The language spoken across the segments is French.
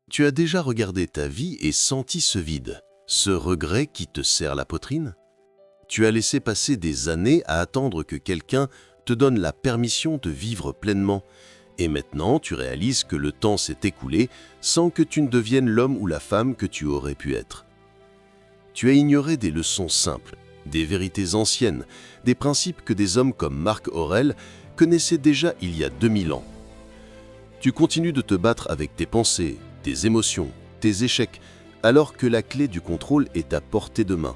Tu as déjà regardé ta vie et senti ce vide, ce regret qui te serre la poitrine? Tu as laissé passer des années à attendre que quelqu'un te donne la permission de vivre pleinement, et maintenant tu réalises que le temps s'est écoulé sans que tu ne deviennes l'homme ou la femme que tu aurais pu être. Tu as ignoré des leçons simples, des vérités anciennes, des principes que des hommes comme Marc Aurèle connaissaient déjà il y a 2000 ans. Tu continues de te battre avec tes pensées, tes émotions, tes échecs, alors que la clé du contrôle est à portée de main.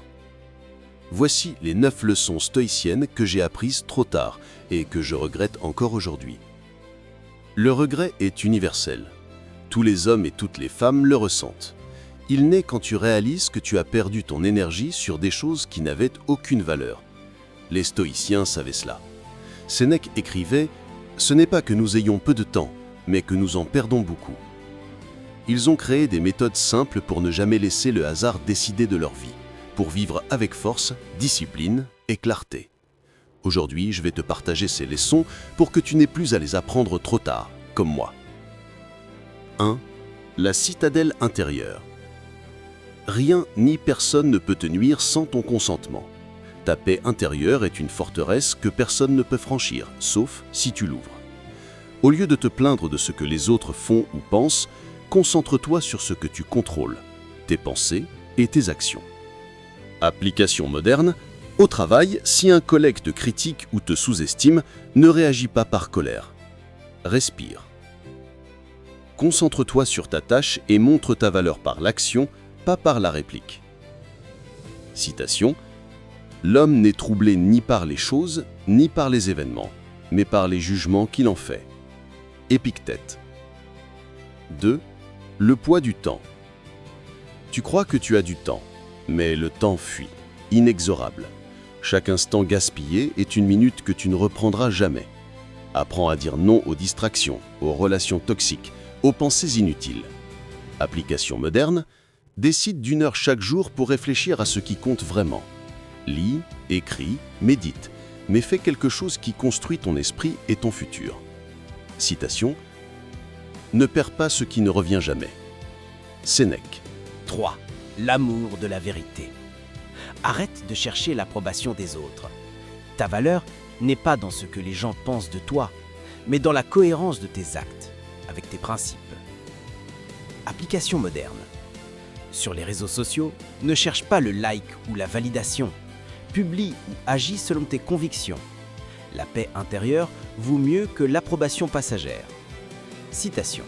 Voici les 9 leçons stoïciennes que j'ai apprises trop tard et que je regrette encore aujourd'hui. Le regret est universel. Tous les hommes et toutes les femmes le ressentent. Il naît quand tu réalises que tu as perdu ton énergie sur des choses qui n'avaient aucune valeur. Les stoïciens savaient cela. Sénèque écrivait « Ce n'est pas que nous ayons peu de temps, mais que nous en perdons beaucoup ». Ils ont créé des méthodes simples pour ne jamais laisser le hasard décider de leur vie, pour vivre avec force, discipline et clarté. Aujourd'hui, je vais te partager ces leçons pour que tu n'aies plus à les apprendre trop tard, comme moi. 1. La citadelle intérieure. Rien ni personne ne peut te nuire sans ton consentement. Ta paix intérieure est une forteresse que personne ne peut franchir, sauf si tu l'ouvres. Au lieu de te plaindre de ce que les autres font ou pensent, concentre-toi sur ce que tu contrôles, tes pensées et tes actions. Application moderne. Au travail, si un collègue te critique ou te sous-estime, ne réagis pas par colère. Respire. Concentre-toi sur ta tâche et montre ta valeur par l'action, pas par la réplique. Citation. L'homme n'est troublé ni par les choses, ni par les événements, mais par les jugements qu'il en fait. Épictète. 2. Le poids du temps. Tu crois que tu as du temps, mais le temps fuit, inexorable. Chaque instant gaspillé est une minute que tu ne reprendras jamais. Apprends à dire non aux distractions, aux relations toxiques, aux pensées inutiles. Application moderne. Décide d'1 heure chaque jour pour réfléchir à ce qui compte vraiment. Lis, écris, médite, mais fais quelque chose qui construit ton esprit et ton futur. Citation. Ne perds pas ce qui ne revient jamais. Sénèque. 3. L'amour de la vérité. Arrête de chercher l'approbation des autres. Ta valeur n'est pas dans ce que les gens pensent de toi, mais dans la cohérence de tes actes, avec tes principes. Application moderne. Sur les réseaux sociaux, ne cherche pas le like ou la validation. Publie ou agis selon tes convictions. La paix intérieure vaut mieux que l'approbation passagère. Citation.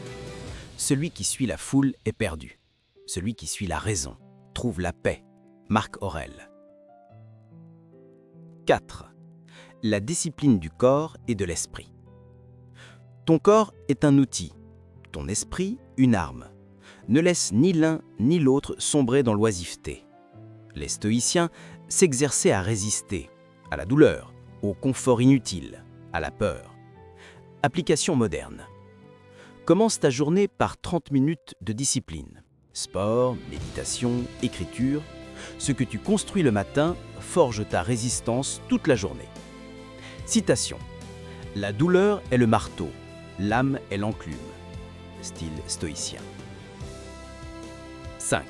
Celui qui suit la foule est perdu. Celui qui suit la raison trouve la paix. Marc Aurèle. 4. La discipline du corps et de l'esprit. Ton corps est un outil, ton esprit une arme. Ne laisse ni l'un ni l'autre sombrer dans l'oisiveté. Les stoïciens s'exerçaient à résister, à la douleur, au confort inutile, à la peur. Application moderne. Commence ta journée par 30 minutes de discipline. Sport, méditation, écriture. Ce que tu construis le matin forge ta résistance toute la journée. Citation. La douleur est le marteau, l'âme est l'enclume. Style stoïcien. 5.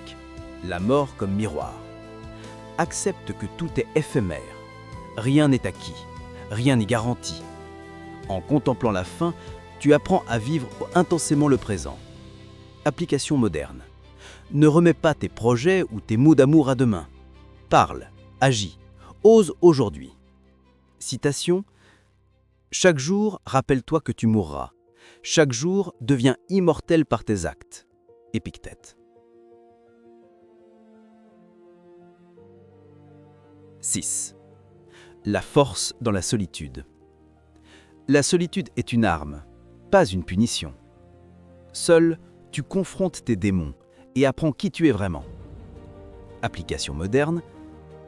La mort comme miroir. Accepte que tout est éphémère. Rien n'est acquis, rien n'est garanti. En contemplant la fin, tu apprends à vivre intensément le présent. Application moderne. Ne remets pas tes projets ou tes mots d'amour à demain. Parle, agis, ose aujourd'hui. Citation. Chaque jour, rappelle-toi que tu mourras. Chaque jour devient immortel par tes actes. Épictète. 6. La force dans la solitude. La solitude est une arme, pas une punition. Seul, tu confrontes tes démons et apprends qui tu es vraiment. Application moderne.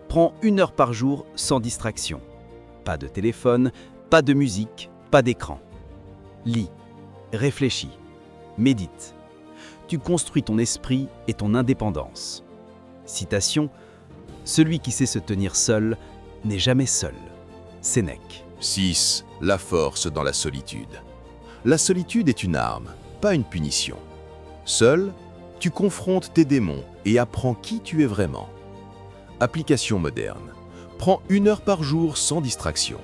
Prends 1 heure par jour sans distraction. Pas de téléphone, pas de musique, pas d'écran. Lis, réfléchis, médite. Tu construis ton esprit et ton indépendance. Citation. Celui qui sait se tenir seul n'est jamais seul. Sénèque. 6. La force dans la solitude. La solitude est une arme, pas une punition. Seul, Tu confrontes tes démons et apprends qui tu es vraiment. Application moderne. Prends 1 heure par jour sans distraction.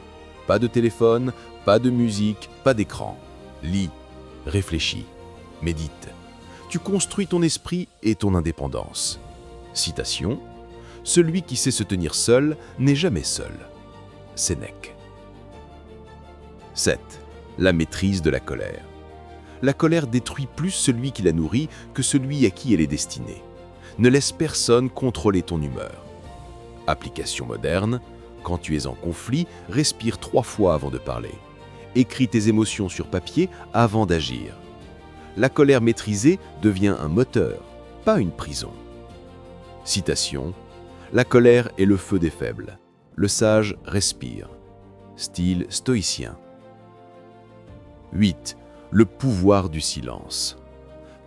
Pas de téléphone, pas de musique, pas d'écran. Lis, réfléchis, médite. Tu construis ton esprit et ton indépendance. Citation. Celui qui sait se tenir seul n'est jamais seul. Sénèque. 7. La maîtrise de la colère. La colère détruit plus celui qui la nourrit que celui à qui elle est destinée. Ne laisse personne contrôler ton humeur. Application moderne. Quand tu es en conflit, respire 3 fois avant de parler. Écris tes émotions sur papier avant d'agir. La colère maîtrisée devient un moteur, pas une prison. Citation. La colère est le feu des faibles. Le sage respire. Style stoïcien. 8. Le pouvoir du silence.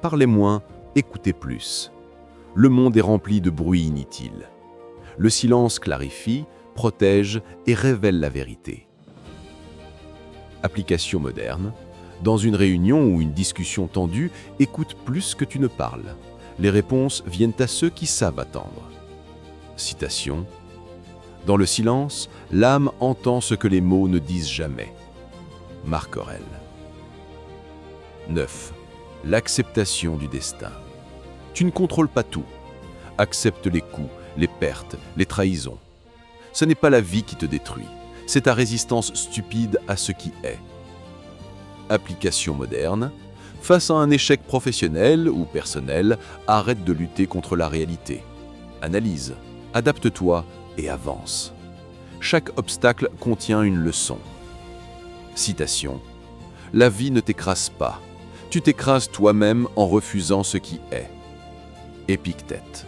Parlez moins, écoutez plus. Le monde est rempli de bruit inutile. Le silence clarifie, protège et révèle la vérité. Application moderne. Dans une réunion ou une discussion tendue, écoute plus que tu ne parles. Les réponses viennent à ceux qui savent attendre. Citation. Dans le silence, l'âme entend ce que les mots ne disent jamais. Marc Aurèle. 9. L'acceptation du destin. Tu ne contrôles pas tout. Accepte les coups, les pertes, les trahisons. Ce n'est pas la vie qui te détruit, c'est ta résistance stupide à ce qui est. Application moderne. Face à un échec professionnel ou personnel, arrête de lutter contre la réalité. Analyse, adapte-toi et avance. Chaque obstacle contient une leçon. Citation. La vie ne t'écrase pas. Tu t'écrases toi-même en refusant ce qui est. Épictète.